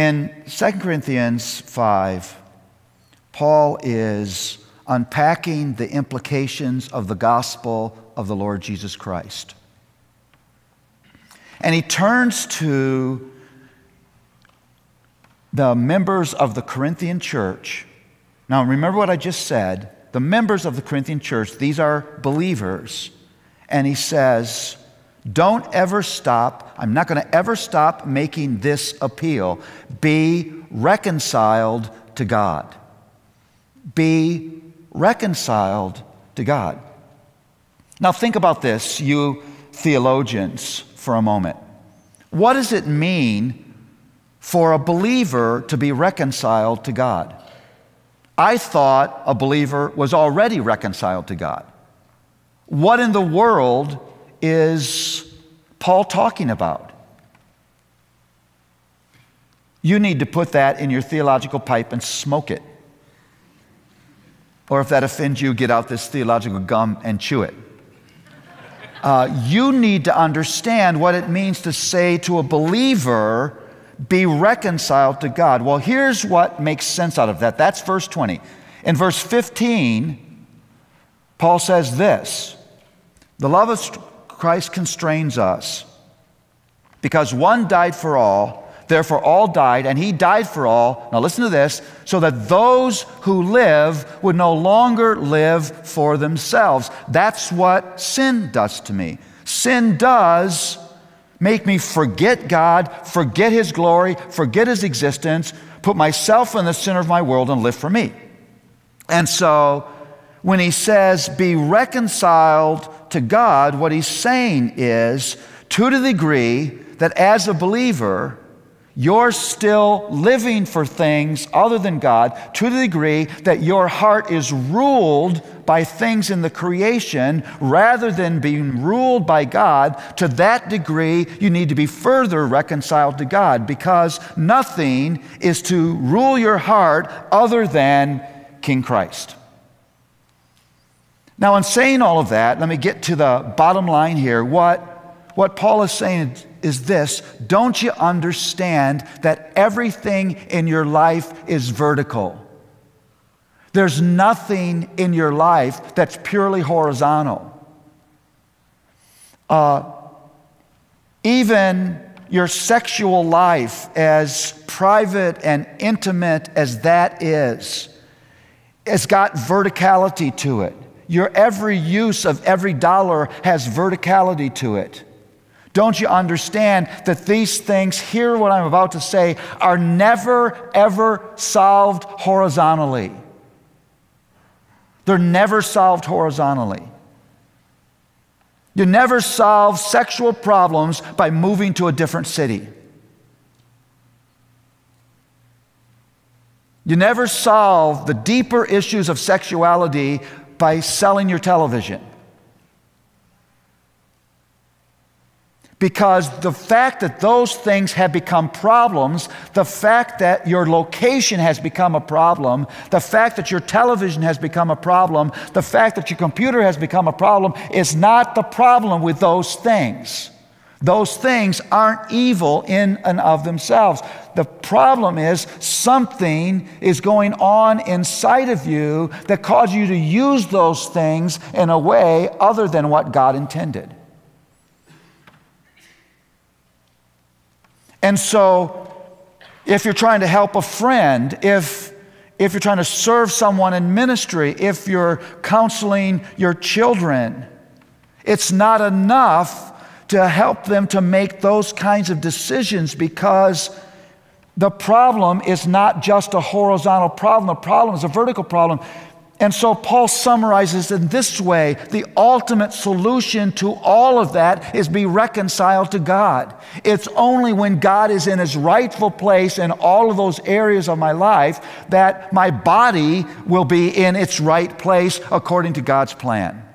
In 2 Corinthians 5, Paul is unpacking the implications of the gospel of the Lord Jesus Christ. And he turns to the members of the Corinthian church. Now, remember what I just said. The members of the Corinthian church, these are believers. And he says, don't ever stop. I'm not going to ever stop making this appeal. Be reconciled to God. Be reconciled to God. Now think about this, you theologians, for a moment. What does it mean for a believer to be reconciled to God? I thought a believer was already reconciled to God. What in the world is Paul talking about? You need to put that in your theological pipe and smoke it. Or if that offends you, get out this theological gum and chew it. You need to understand what it means to say to a believer, be reconciled to God. Well, here's what makes sense out of that. That's verse 20. In verse 15, Paul says this, the love of Christ constrains us, because one died for all, therefore all died, and he died for all. Now listen to this, so that those who live would no longer live for themselves. That's what sin does to me. Sin does make me forget God, forget His glory, forget His existence, put myself in the center of my world and live for me. And so when he says, be reconciled to God, what he's saying is, to the degree that as a believer, you're still living for things other than God, to the degree that your heart is ruled by things in the creation rather than being ruled by God, to that degree you need to be further reconciled to God, because nothing is to rule your heart other than King Christ. Now, in saying all of that, let me get to the bottom line here. What Paul is saying is this: don't you understand that everything in your life is vertical? There's nothing in your life that's purely horizontal. Even your sexual life, as private and intimate as that is, has got verticality to it. Your every use of every dollar has verticality to it. Don't you understand that these things, hear what I'm about to say, are never, ever solved horizontally? They're never solved horizontally. You never solve sexual problems by moving to a different city. You never solve the deeper issues of sexuality by selling your television. Because the fact that those things have become problems, the fact that your location has become a problem, the fact that your television has become a problem, the fact that your computer has become a problem is not the problem with those things. Those things aren't evil in and of themselves. The problem is something is going on inside of you that causes you to use those things in a way other than what God intended. And so, if you're trying to help a friend, if you're trying to serve someone in ministry, if you're counseling your children, it's not enough to help them to make those kinds of decisions, because the problem is not just a horizontal problem. The problem is a vertical problem. And so Paul summarizes in this way: the ultimate solution to all of that is be reconciled to God. It's only when God is in His rightful place in all of those areas of my life that my body will be in its right place according to God's plan.